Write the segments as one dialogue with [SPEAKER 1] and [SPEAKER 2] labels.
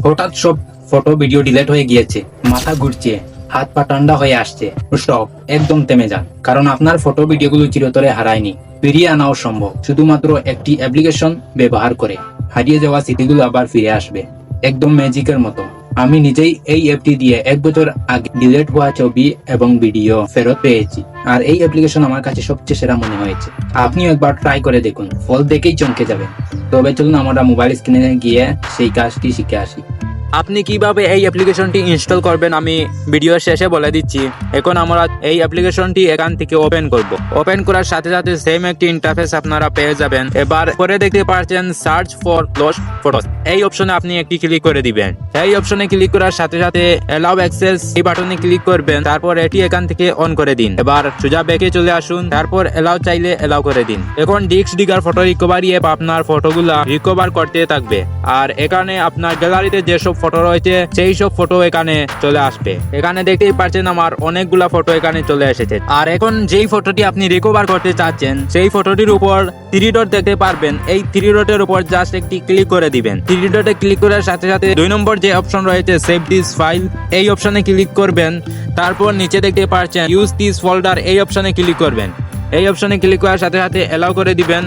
[SPEAKER 1] হঠাৎ সব photo video delete হয়ে গিয়েছে, মাথা ঘুরছে, হাত পা ঠান্ডা হয়ে আসছে। স্টপ, একদম থেমে যান, কারণ আপনার ফটো ভিডিওগুলো চিরতরে হারায়নি, ফিরিয়ে আনাও সম্ভব শুধুমাত্র একটি অ্যাপ্লিকেশন ব্যবহার করে। হারিয়ে যাওয়া স্মৃতিগুলো আবার ফিরে আসবে, একদম ম্যাজিকের মতো। আমি নিজেই এই অ্যাপটি দিয়ে 1 বছর আগে ডিলিট হওয়া ছবি এবং ভিডিও ফেরত পেয়েছি, আর এই অ্যাপ্লিকেশন আমার কাছে সবচেয়ে সেরা মনে হয়েছে। আপনিও একবার ট্রাই করে দেখুন, ফল দেখেই চমকে যাবেন। তবে চলুন আমরা মোবাইল স্ক্রিনে গিয়ে সেই কাজটি শিখে আসি।
[SPEAKER 2] আপনি কিভাবে এই অ্যাপ্লিকেশনটি ইনস্টল করবেন আমি ভিডিওর শেষে বলে দিচ্ছি। এখন আমরা এই অ্যাপ্লিকেশনটি এখান থেকে ওপেন করব। ওপেন করার সাথে সাথে সেম একটি ইন্টারফেস আপনারা পেয়ে যাবেন। এবার পরে দেখতে পাচ্ছেন সার্চ ফর লস্ট ফটোস, এই অপশনে আপনি একটি ক্লিক করে দিবেন। এই অপশনে ক্লিক করার সাথে সাথে অ্যালাউ অ্যাক্সেস এই বাটনে ক্লিক করবেন, তারপর এটি এখান থেকে অন করে দিন। এবার সোজা ব্যাকে চলে আসুন, তারপর অ্যালাউ চাইলে অ্যালাউ করে দিন। এখন DiskDigger photo recovery app আপনার ফটোগুলা রিকভার করতে থাকবে, আর এখানে আপনার গ্যালারিতে যেসব ফটো রয়েছে সেই সব ফটো এখানে চলে আসবে। এখানে দেখতেই পাচ্ছেন আমার অনেকগুলা ফটো এখানে চলে এসেছে। আর এখন যেই ফটোটি আপনি রিকভার করতে চাচ্ছেন সেই ফটোটির উপর 3 ডট দেখতে পারবেন। এই 3 ডটের উপর জাস্ট একটি ক্লিক করে দিবেন। 3 ডটে ক্লিক করার সাথে সাথে 2 নম্বর যে অপশন রয়েছে সেভ দিস ফাইল, এই অপশনে ক্লিক করবেন। তারপর নিচে দেখতে পাচ্ছেন ইউজ দিস ফোল্ডার, এই অপশনে ক্লিক করবেন। এই অপশনে ক্লিক করার সাথে সাথে অ্যালাউ করে দিবেন।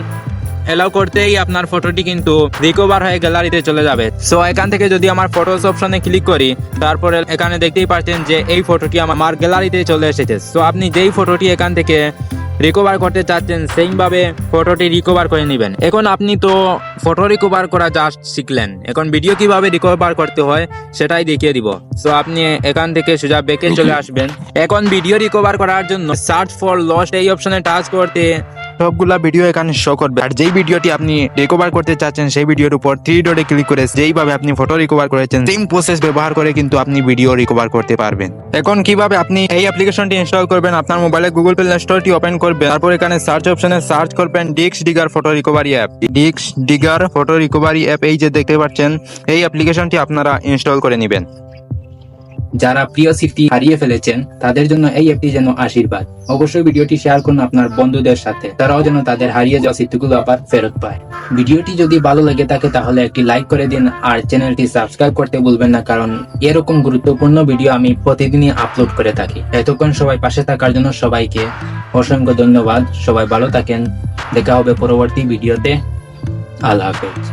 [SPEAKER 2] অ্যালাউ করতেই আপনার ফটোটি কিন্তু রিকভার হয়ে গ্যালারিতে চলে যাবে। সো এখান থেকে যদি আমার ফটোস অপশনে ক্লিক করি, তারপরে এখানে দেখতেই পাচ্ছেন যে এই ফটোটি আমার গ্যালারিতে চলে এসেছে। সো আপনি যেই ফটোটি এখান থেকে রিকভার করতে চাচ্ছেন সেইভাবে ফটোটি রিকভার করে নেবেন। এখন আপনি তো ফটো রিকভার করা জাস্ট শিখলেন, এখন ভিডিও কিভাবে রিকভার করতে হয় সেটাই দেখিয়ে দিব। সো আপনি এখান থেকে সোজা ব্যাকে চলে আসবেন। এখন ভিডিও রিকভার করার জন্য সার্চ ফর লস্ট এই অপশনে টাচ করতে সবগুলা ভিডিও এখানে শো করবে, আর যেই ভিডিওটি আপনি রিকভার করতে চাচ্ছেন সেই ভিডিওর উপর 3 ডটে ক্লিক করে যেইভাবে আপনি ফটো রিকভার করেছেন সেম প্রসেস ব্যবহার করে কিন্তু আপনি ভিডিও রিকভার করতে পারবেন। এখন কিভাবে আপনি এই অ্যাপ্লিকেশনটি ইনস্টল করবেন, আপনার মোবাইলে গুগল প্লে স্টোরটি ওপেন করবেন, তারপর এখানে সার্চ অপশনে সার্চ করবেন DiskDigger photo recovery app. DiskDigger photo recovery app এই যে দেখতে পাচ্ছেন, এই অ্যাপ্লিকেশনটি আপনারা ইনস্টল করে নেবেন।
[SPEAKER 1] যারা প্রিয় স্মৃতি হারিয়ে ফেলেছেন তাদের জন্য এই অ্যাপটি যেন আশীর্বাদ। অবশ্যই ভিডিওটি শেয়ার করুন আপনার বন্ধুদের সাথে, তারাও যেন তাদের হারিয়ে যাওয়া স্মৃতিগুলো আবার ফেরত পায়। ভিডিওটি যদি ভালো লেগে থাকে তাহলে একটি লাইক করে দিন, আর চ্যানেলটি সাবস্ক্রাইব করতে ভুলবেন না, কারণ এরকম গুরুত্বপূর্ণ ভিডিও আমি প্রতিদিনই আপলোড করে থাকি। এতক্ষণ সবাই পাশে থাকার জন্য সবাইকে অসংখ্য ধন্যবাদ। সবাই ভালো থাকেন, দেখা হবে পরবর্তী ভিডিওতে। আল্লাহ হাফেজ।